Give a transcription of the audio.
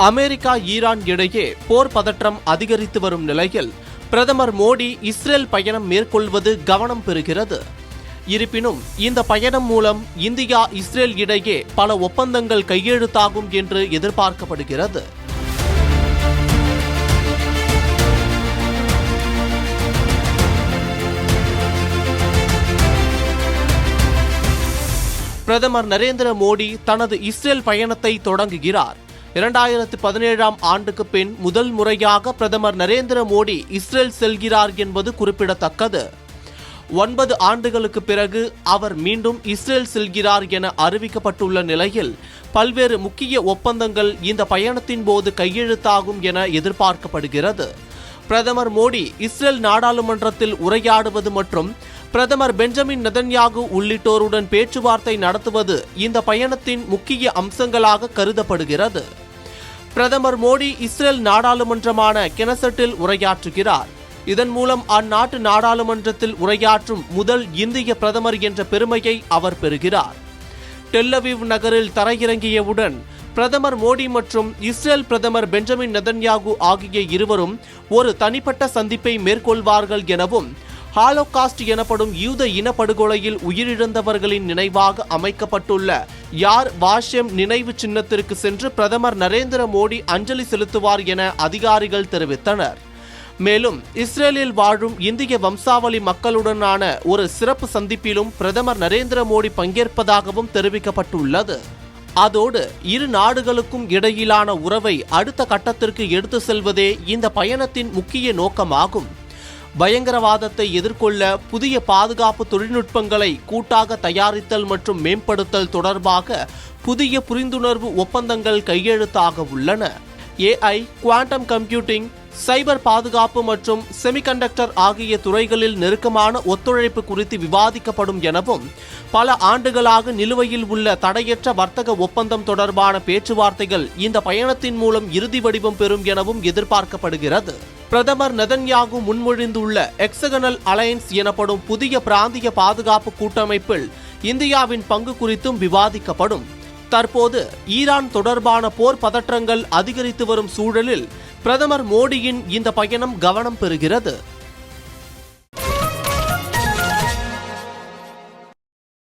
America Iran இடையே போர் பதற்றம் அதிகரித்து வரும் நிலையில் பிரதமர் மோடி இஸ்ரேல் பயணம் மேற்கொள்வது கவனம் பெறுகிறது. இருப்பினும் இந்த பயணம் மூலம் இந்தியா இஸ்ரேல் இடையே பல ஒப்பந்தங்கள் கையெழுத்தாகும் என்று எதிர்பார்க்கப்படுகிறது. பிரதமர் நரேந்திர மோடி தனது இஸ்ரேல் பயணத்தை தொடங்குகிறார். 2017ஆம் ஆண்டுக்கு பின் முதல் முறையாக பிரதமர் நரேந்திர மோடி இஸ்ரேல் செல்கிறார் என்பது குறிப்பிடத்தக்கது. 9 ஆண்டுகளுக்கு பிறகு அவர் மீண்டும் இஸ்ரேல் செல்கிறார் என அறிவிக்கப்பட்டுள்ள நிலையில் பல்வேறு முக்கிய ஒப்பந்தங்கள் இந்த பயணத்தின் போது கையெழுத்தாகும் என எதிர்பார்க்கப்படுகிறது. பிரதமர் மோடி இஸ்ரேல் நாடாளுமன்றத்தில் உரையாடுவது மற்றும் பிரதமர் பெஞ்சமின் நெதன்யாகு உள்ளிட்டோருடன் பேச்சுவார்த்தை நடத்துவது இந்த பயணத்தின் முக்கிய அம்சங்களாக கருதப்படுகிறது. பிரதமர் மோடி இஸ்ரேல் நாடாளுமன்றமான கெனசெட்டில் உரையாற்றுகிறார். இதன் மூலம் அந்நாட்டு நாடாளுமன்றத்தில் உரையாற்றும் முதல் இந்திய பிரதமர் என்ற பெருமையை அவர் பெறுகிறார். டெல் அவீவ் நகரில் தரையிறங்கியவுடன் பிரதமர் மோடி மற்றும் இஸ்ரேல் பிரதமர் பெஞ்சமின் நெதன்யாகு ஆகிய இருவரும் ஒரு தனிப்பட்ட சந்திப்பை மேற்கொள்வார்கள் எனவும் ஹாலோகாஸ்ட் எனப்படும் யூத இனப்படுகொலையில் உயிரிழந்தவர்களின் நினைவாக அமைக்கப்பட்டுள்ள யார் வாஷெம் நினைவு சின்னத்திற்கு சென்று பிரதமர் நரேந்திர மோடி அஞ்சலி செலுத்துவார் என அதிகாரிகள் தெரிவித்தனர். மேலும் இஸ்ரேலில் வாழும் இந்திய வம்சாவளி மக்களுடனான ஒரு சிறப்பு சந்திப்பிலும் பிரதமர் நரேந்திர மோடி பங்கேற்பதாகவும் தெரிவிக்கப்பட்டுள்ளது. அதோடு இரு நாடுகளுக்கும் இடையிலான உறவை அடுத்த கட்டத்திற்கு எடுத்து செல்வதே இந்த பயணத்தின் முக்கிய நோக்கமாகும். பயங்கரவாதத்தை எதிர்கொள்ள புதிய பாதுகாப்பு தொழில்நுட்பங்களை கூட்டாக தயாரித்தல் மற்றும் மேம்படுத்தல் தொடர்பாக புதிய புரிந்துணர்வு ஒப்பந்தங்கள் கையெழுத்தாக உள்ளன. AI, குவாண்டம் கம்ப்யூட்டிங், சைபர் பாதுகாப்பு மற்றும் செமிகண்டக்டர் ஆகிய துறைகளில் நெருக்கமான ஒத்துழைப்பு குறித்து விவாதிக்கப்படும் எனவும் பல ஆண்டுகளாக நிலுவையில் உள்ள தடையற்ற வர்த்தக ஒப்பந்தம் தொடர்பான பேச்சுவார்த்தைகள் இந்த பயணத்தின் மூலம் இறுதி வடிவம் பெறும் எனவும் எதிர்பார்க்கப்படுகிறது. பிரதமர் நெதன்யாகு முன்மொழிந்துள்ள எக்ஸகனல் அலையன்ஸ் எனப்படும் புதிய பிராந்திய பாதுகாப்பு கூட்டமைப்பில் இந்தியாவின் பங்கு குறித்தும் விவாதிக்கப்படும். தற்போது ஈரான் தொடர்பான போர் பதற்றங்கள் அதிகரித்து வரும் சூழலில் பிரதமர் மோடியின் இந்த பயணம் கவனம் பெறுகிறது.